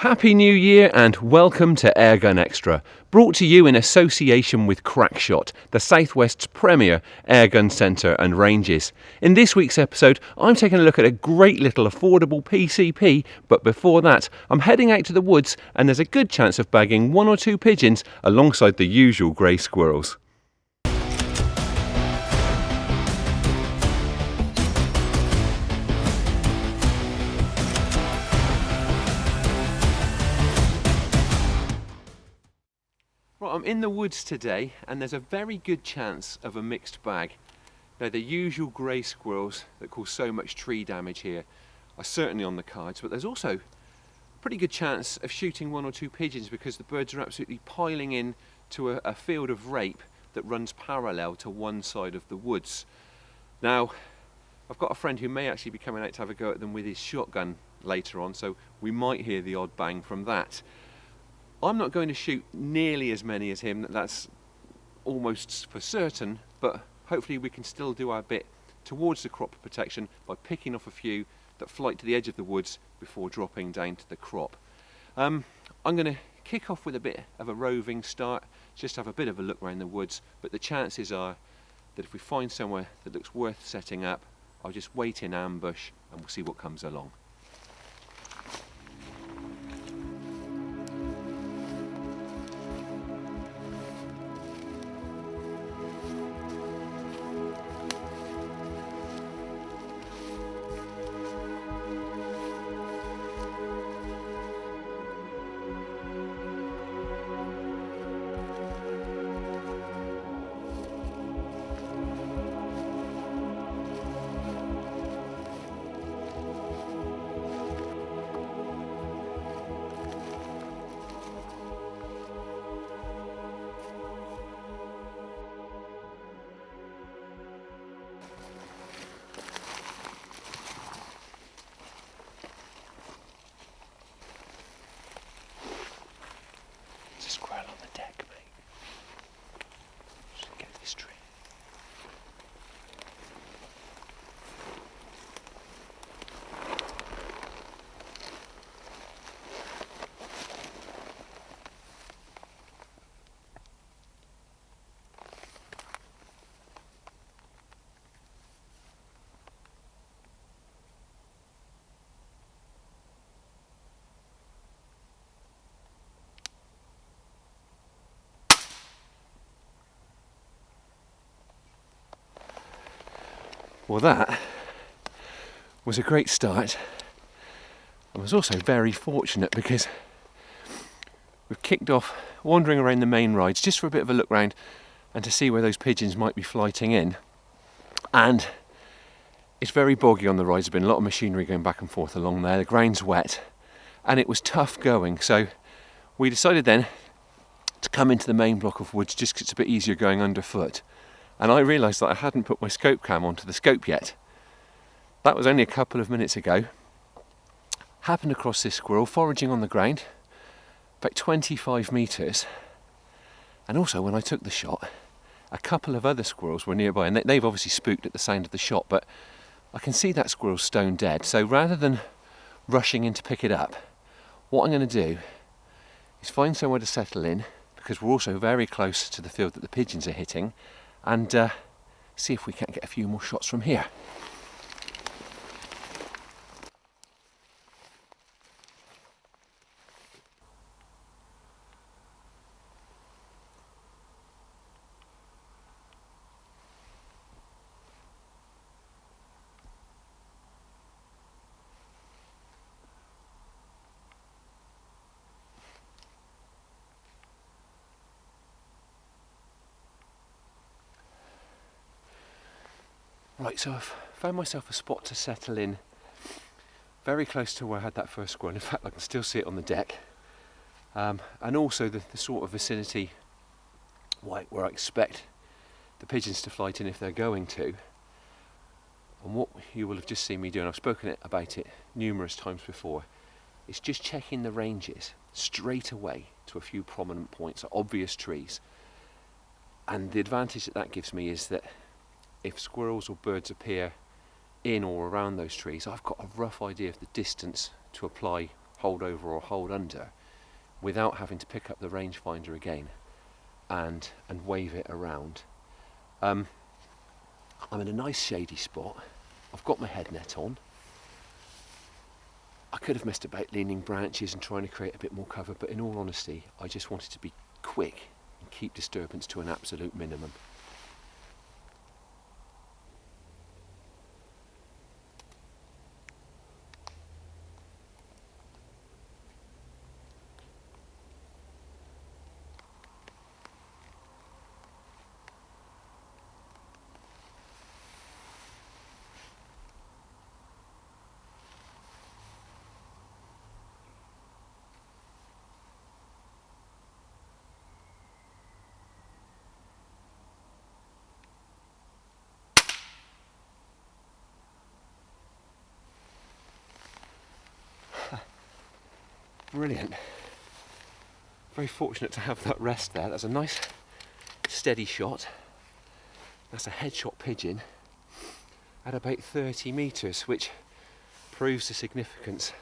Happy New Year and welcome to Airgun Extra, brought to you in association with Crackshot, the Southwest's premier airgun centre and ranges. In this week's episode, I'm taking a look at a great little affordable PCP, but before that, I'm heading out to the woods and there's a good chance of bagging one or two pigeons alongside the usual grey squirrels. Right, I'm in the woods today and there's a very good chance of a mixed bag. Now the usual grey squirrels that cause so much tree damage here are certainly on the cards, but there's also a pretty good chance of shooting one or two pigeons because the birds are absolutely piling in to a field of rape that runs parallel to one side of the woods. Now I've got a friend who may actually be coming out to have a go at them with his shotgun later on, so we might hear the odd bang from that. I'm not going to shoot nearly as many as him, that's almost for certain, but hopefully we can still do our bit towards the crop protection by picking off a few that flight to the edge of the woods before dropping down to the crop. I'm going to kick off with a bit of a roving start, just have a bit of a look around the woods, but the chances are that if we find somewhere that looks worth setting up, I'll just wait in ambush and we'll see what comes along. Squirrel on the deck, mate. Just get this tree. Well, that was a great start. I was also very fortunate because we've kicked off wandering around the main rides just for a bit of a look round and to see where those pigeons might be flighting in. And it's very boggy on the rides, there's been a lot of machinery going back and forth along there, the ground's wet and it was tough going, so we decided then to come into the main block of woods just because it's a bit easier going underfoot. And I realised that I hadn't put my scope cam onto the scope yet. That was only a couple of minutes ago. Happened across this squirrel foraging on the ground, about 25 metres. And also when I took the shot, a couple of other squirrels were nearby, and they've obviously spooked at the sound of the shot, but I can see that squirrel stone dead. So rather than rushing in to pick it up, what I'm going to do is find somewhere to settle in, because we're also very close to the field that the pigeons are hitting, and see if we can get a few more shots from here. Right, so I've found myself a spot to settle in very close to where I had that first squirrel. In fact, I can still see it on the deck. And also the sort of vicinity where I expect the pigeons to flight in if they're going to. And what you will have just seen me do, and I've spoken about it numerous times before, is just checking the ranges straight away to a few prominent points, obvious trees. And the advantage that gives me is that if squirrels or birds appear in or around those trees, I've got a rough idea of the distance to apply hold over or hold under without having to pick up the rangefinder again and wave it around. I'm in a nice shady spot. I've got my head net on. I could have messed about leaning branches and trying to create a bit more cover, but in all honesty, I just wanted to be quick and keep disturbance to an absolute minimum. Brilliant. Very fortunate to have that rest there. That's a nice steady shot. That's a headshot pigeon at about 30 metres, which proves the significance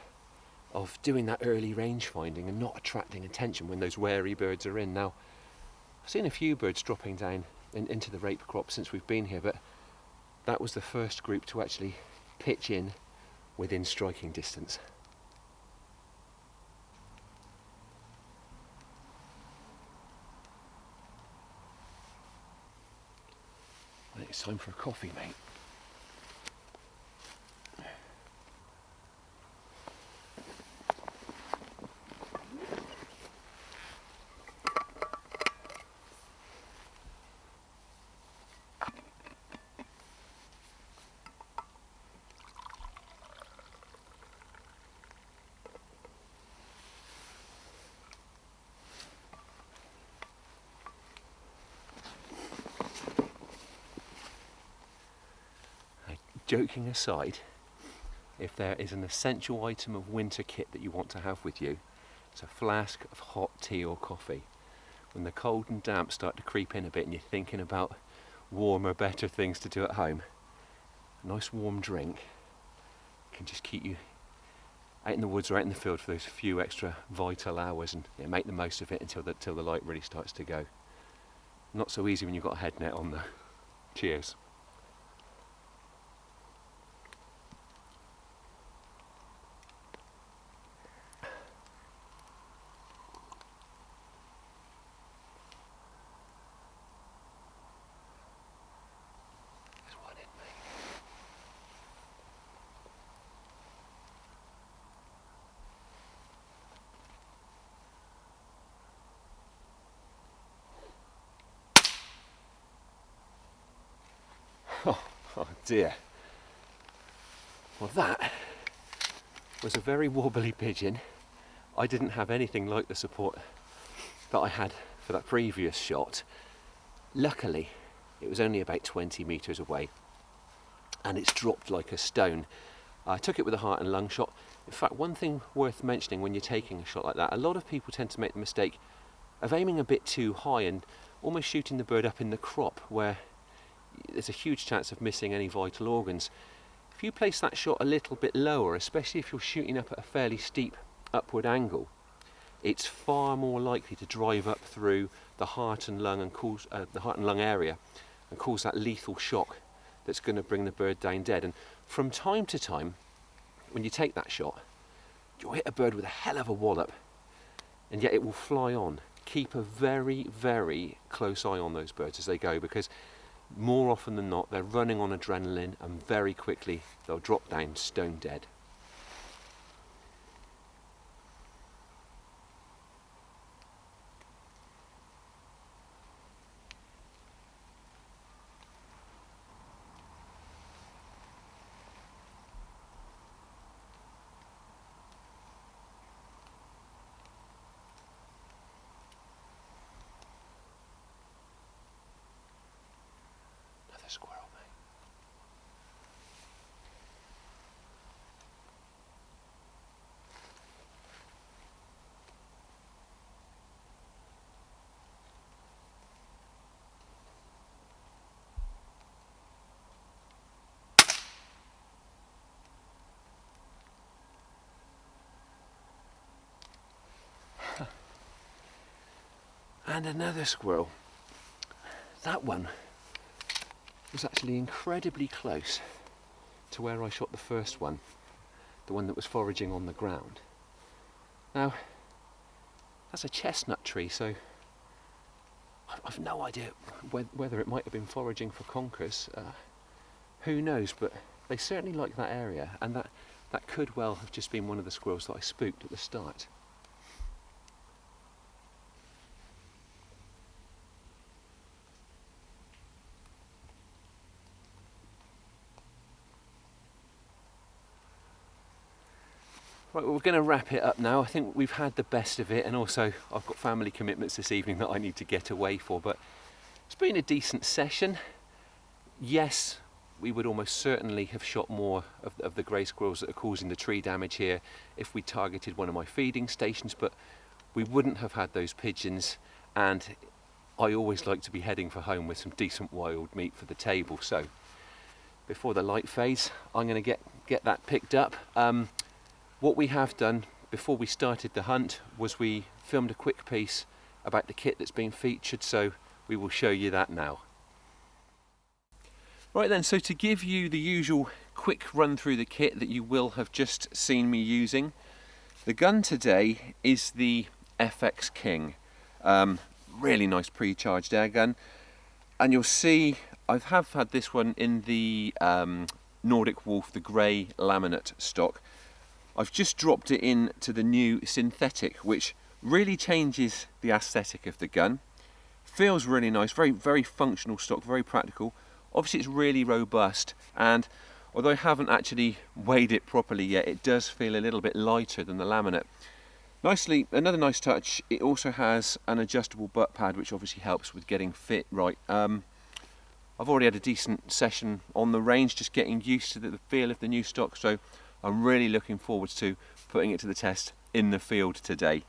of doing that early range finding and not attracting attention when those wary birds are in. Now, I've seen a few birds dropping down into the rape crop since we've been here, but that was the first group to actually pitch in within striking distance. I think it's time for a coffee, mate. Joking aside, if there is an essential item of winter kit that you want to have with you, it's a flask of hot tea or coffee. When the cold and damp start to creep in a bit and you're thinking about warmer, better things to do at home, a nice warm drink can just keep you out in the woods or out in the field for those few extra vital hours, and make the most of it until the light really starts to go. Not so easy when you've got a head net on though. Cheers. Oh dear. Well, that was a very wobbly pigeon. I didn't have anything like the support that I had for that previous shot. Luckily, it was only about 20 metres away and it's dropped like a stone. I took it with a heart and lung shot. In fact, one thing worth mentioning when you're taking a shot like that, a lot of people tend to make the mistake of aiming a bit too high and almost shooting the bird up in the crop, where there's a huge chance of missing any vital organs. If you place that shot a little bit lower, especially if you're shooting up at a fairly steep upward angle, it's far more likely to drive up through the heart and lung and cause the heart and lung area and cause that lethal shock that's going to bring the bird down dead. And from time to time, when you take that shot, you'll hit a bird with a hell of a wallop, and yet it will fly on. Keep a very, very close eye on those birds as they go, because more often than not, they're running on adrenaline and very quickly they'll drop down stone dead. Another squirrel, mate. And another squirrel. That one was actually incredibly close to where I shot the first one, the one that was foraging on the ground. Now, that's a chestnut tree, so I've no idea whether it might have been foraging for conkers. Who knows, but they certainly like that area, and that could well have just been one of the squirrels that I spooked at the start. Right, well, we're going to wrap it up now. I think we've had the best of it, and also I've got family commitments this evening that I need to get away for, but it's been a decent session. Yes, we would almost certainly have shot more of the grey squirrels that are causing the tree damage here if we targeted one of my feeding stations, but we wouldn't have had those pigeons, and I always like to be heading for home with some decent wild meat for the table. So before the light fades, I'm going to get that picked up. What we have done before we started the hunt was we filmed a quick piece about the kit that's been featured, so we will show you that now. Right then, so to give you the usual quick run through the kit that you will have just seen me using, the gun today is the FX King. Really nice pre-charged air gun, and you'll see I have had this one in the Nordic Wolf, the grey laminate stock. I've just dropped it into the new synthetic, which really changes the aesthetic of the gun. Feels really nice, very functional stock, very practical. Obviously it's really robust, and although I haven't actually weighed it properly yet, it does feel a little bit lighter than the laminate. Nicely, another nice touch, it also has an adjustable butt pad, which obviously helps with getting fit right. I've already had a decent session on the range, just getting used to the feel of the new stock, so I'm really looking forward to putting it to the test in the field today.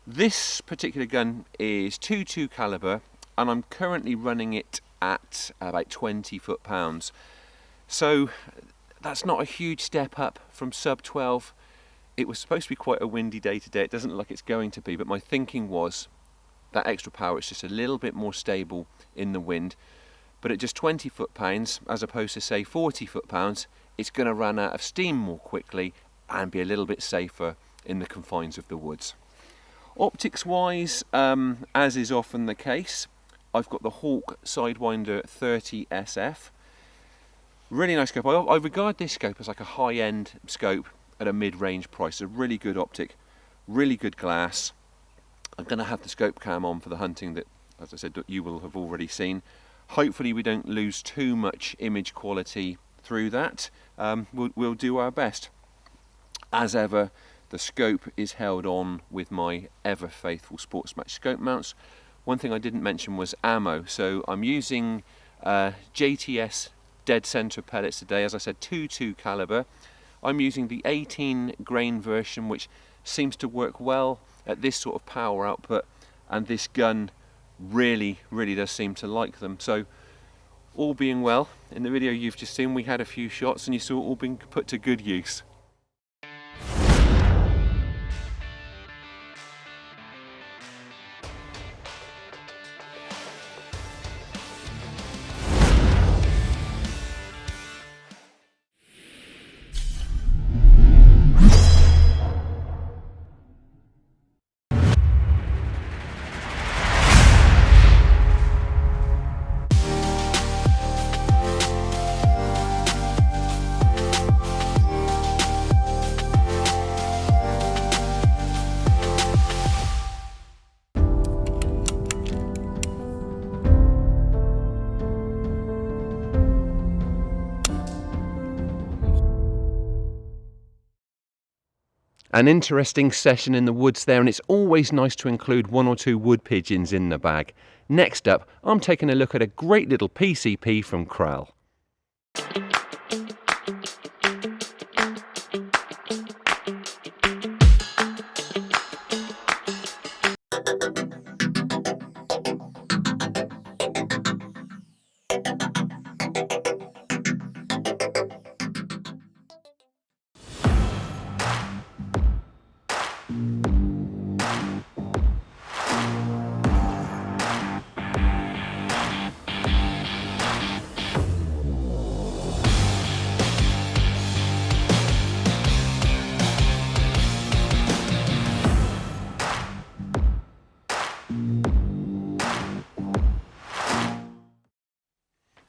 This particular gun is .22 caliber, and I'm currently running it at about 20 foot-pounds. So that's not a huge step up from sub 12. It was supposed to be quite a windy day today. It doesn't look like it's going to be, but my thinking was that extra power is just a little bit more stable in the wind. But at just 20 foot-pounds, as opposed to say 40 foot-pounds, it's going to run out of steam more quickly and be a little bit safer in the confines of the woods. Optics wise, as is often the case, I've got the Hawke Sidewinder 30 SF. Really nice scope. I regard this scope as like a high-end scope at a mid-range price. A really good optic, really good glass. I'm going to have the scope cam on for the hunting that, as I said, that you will have already seen. Hopefully we don't lose too much image quality through that. We'll do our best. As ever, the scope is held on with my ever faithful Sportsmatch scope mounts. One thing I didn't mention was ammo, so I'm using JTS dead center pellets today. As I said, .22 caliber. I'm using the 18 grain version, which seems to work well at this sort of power output, and this gun really does seem to like them. So all being well, in the video you've just seen, we had a few shots and you saw it all being put to good use. An interesting session in the woods there, and it's always nice to include 1 or 2 wood pigeons in the bag. Next up, I'm taking a look at a great little PCP from Kral.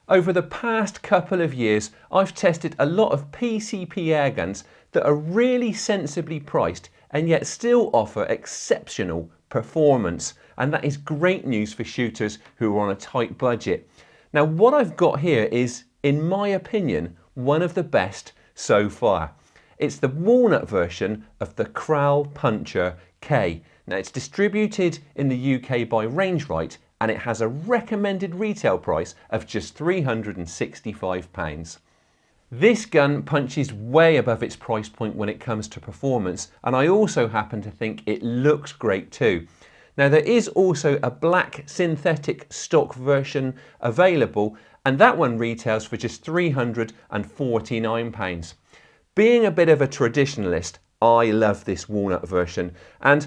Over the past couple of years, I've tested a lot of PCP airguns that are really sensibly priced and yet still offer exceptional performance. And that is great news for shooters who are on a tight budget. Now, what I've got here is, in my opinion, one of the best so far. It's the walnut version of the Kral Puncher K. Now, it's distributed in the UK by Rangerite, and it has a recommended retail price of just £365. This gun punches way above its price point when it comes to performance, and I also happen to think it looks great too. Now, there is also a black synthetic stock version available, and that one retails for just £349. Being a bit of a traditionalist, I love this walnut version, and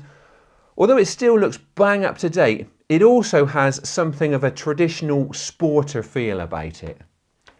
although it still looks bang up to date, it also has something of a traditional sporter feel about it.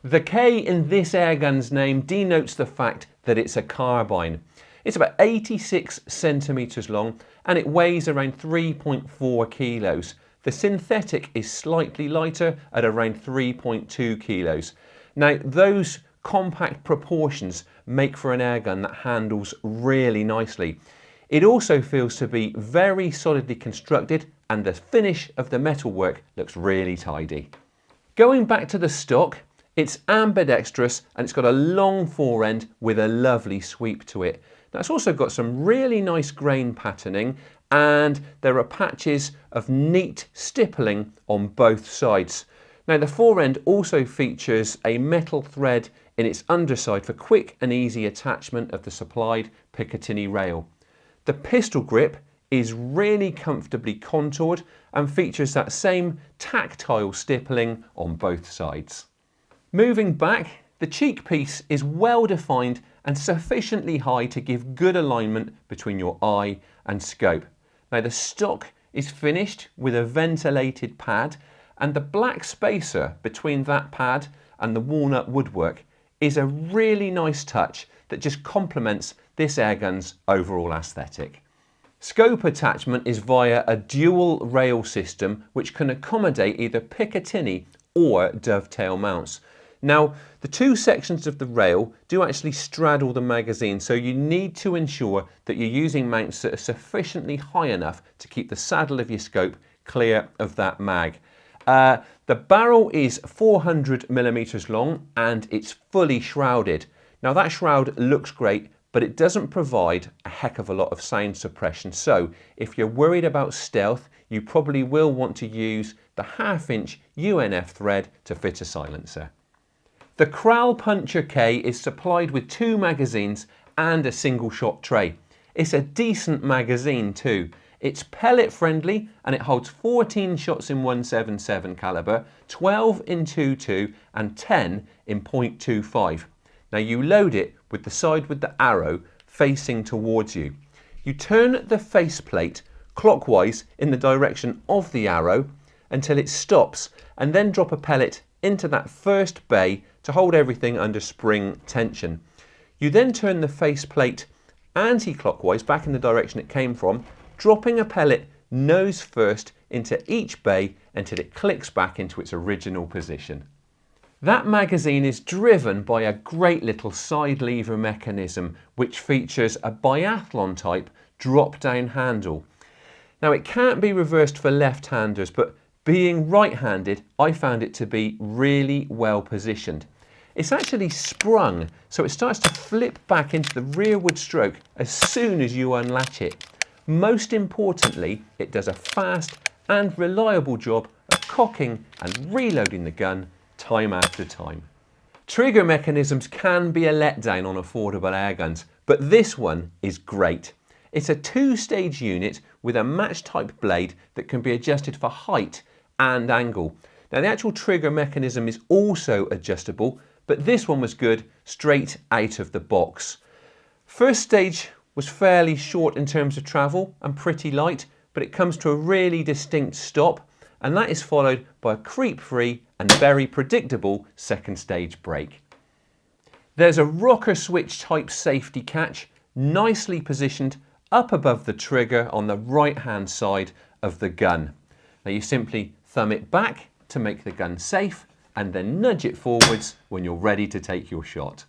The K in this airgun's name denotes the fact that it's a carbine. It's about 86 centimetres long and it weighs around 3.4 kilos. The synthetic is slightly lighter at around 3.2 kilos. Now, those compact proportions make for an airgun that handles really nicely. It also feels to be very solidly constructed, and the finish of the metalwork looks really tidy. Going back to the stock, it's ambidextrous and it's got a long forend with a lovely sweep to it. Now, it's also got some really nice grain patterning, and there are patches of neat stippling on both sides. Now, the forend also features a metal thread in its underside for quick and easy attachment of the supplied Picatinny rail. The pistol grip is really comfortably contoured and features that same tactile stippling on both sides. Moving back, the cheek piece is well defined and sufficiently high to give good alignment between your eye and scope. Now, the stock is finished with a ventilated pad, and the black spacer between that pad and the walnut woodwork is a really nice touch that just complements this airgun's overall aesthetic. Scope attachment is via a dual rail system which can accommodate either Picatinny or dovetail mounts. Now, the two sections of the rail do actually straddle the magazine, so you need to ensure that you're using mounts that are sufficiently high enough to keep the saddle of your scope clear of that mag. The barrel is 400mm long and it's fully shrouded. Now, that shroud looks great, but it doesn't provide a heck of a lot of sound suppression. So if you're worried about stealth, you probably will want to use the 1/2-inch UNF thread to fit a silencer. The Kral Puncher K is supplied with 2 magazines and a single shot tray. It's a decent magazine too. It's pellet friendly and it holds 14 shots in 177 caliber, 12 in 22 and 10 in .25. Now, you load it with the side with the arrow facing towards you. You turn the faceplate clockwise in the direction of the arrow until it stops, and then drop a pellet into that first bay to hold everything under spring tension. You then turn the faceplate anti-clockwise back in the direction it came from, dropping a pellet nose first into each bay until it clicks back into its original position. That magazine is driven by a great little side lever mechanism which features a biathlon type drop down handle. Now, it can't be reversed for left-handers, but being right-handed, I found it to be really well positioned. It's actually sprung, so it starts to flip back into the rearward stroke as soon as you unlatch it. Most importantly, it does a fast and reliable job of cocking and reloading the gun time after time. Trigger mechanisms can be a letdown on affordable airguns, but this one is great. It's a 2-stage unit with a match type blade that can be adjusted for height and angle. Now, the actual trigger mechanism is also adjustable, but this one was good straight out of the box. First stage was fairly short in terms of travel and pretty light, but it comes to a really distinct stop, and that is followed by a creep-free and very predictable second stage break. There's a rocker switch type safety catch, nicely positioned up above the trigger on the right-hand side of the gun. Now, you simply thumb it back to make the gun safe, and then nudge it forwards when you're ready to take your shot.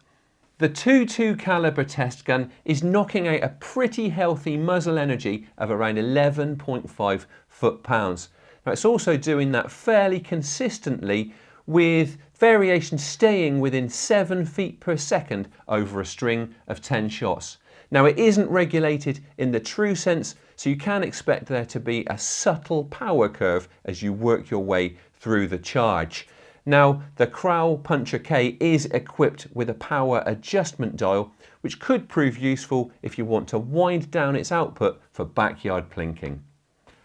The .22 caliber test gun is knocking out a pretty healthy muzzle energy of around 11.5 foot-pounds. Now it's also doing that fairly consistently, with variations staying within 7 feet per second over a string of 10 shots. Now it isn't regulated in the true sense, so you can expect there to be a subtle power curve as you work your way through the charge. Now, the Kral Puncher K is equipped with a power adjustment dial, which could prove useful if you want to wind down its output for backyard plinking.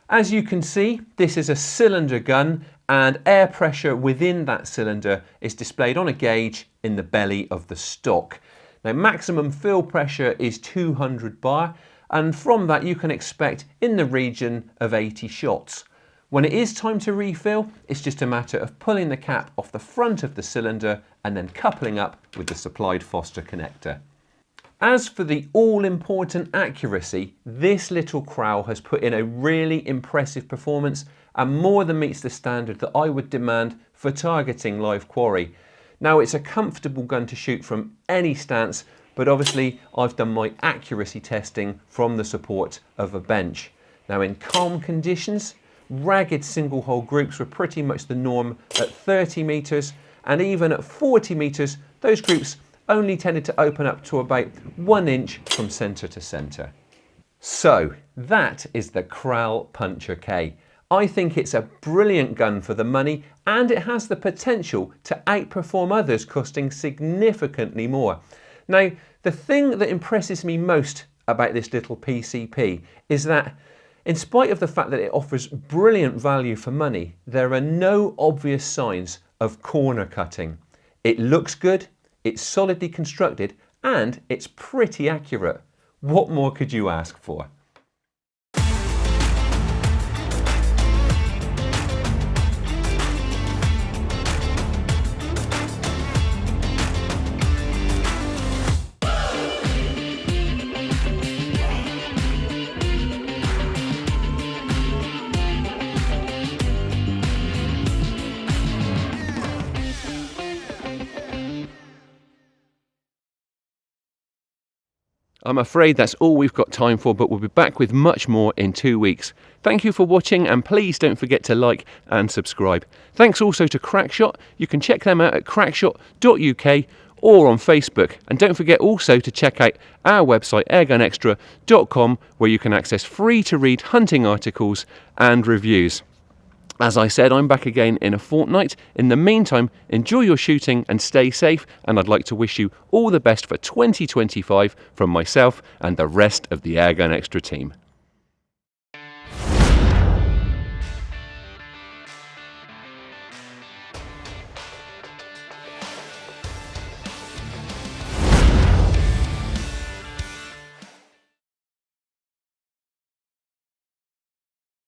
As you can see, this is a cylinder gun, and air pressure within that cylinder is displayed on a gauge in the belly of the stock. Now, maximum fill pressure is 200 bar, and from that you can expect in the region of 80 shots. When it is time to refill, it's just a matter of pulling the cap off the front of the cylinder and then coupling up with the supplied Foster connector. As for the all-important accuracy, this little Kral has put in a really impressive performance and more than meets the standard that I would demand for targeting live quarry. Now, it's a comfortable gun to shoot from any stance, but obviously I've done my accuracy testing from the support of a bench. Now, in calm conditions, ragged single hole groups were pretty much the norm at 30 metres, and even at 40 metres those groups only tended to open up to about 1 inch from centre to centre. So that is the Kral Puncher K. I think it's a brilliant gun for the money, and it has the potential to outperform others costing significantly more. Now, the thing that impresses me most about this little PCP is that in spite of the fact that it offers brilliant value for money, there are no obvious signs of corner cutting. It looks good, it's solidly constructed, and it's pretty accurate. What more could you ask for? I'm afraid that's all we've got time for, but we'll be back with much more in 2 weeks. Thank you for watching, and please don't forget to like and subscribe. Thanks also to Crackshot. You can check them out at crackshot.uk or on Facebook. And don't forget also to check out our website, airgunextra.com, where you can access free-to-read hunting articles and reviews. As I said, I'm back again in a fortnight. In the meantime, enjoy your shooting and stay safe, and I'd like to wish you all the best for 2025 from myself and the rest of the Airgun Extra team.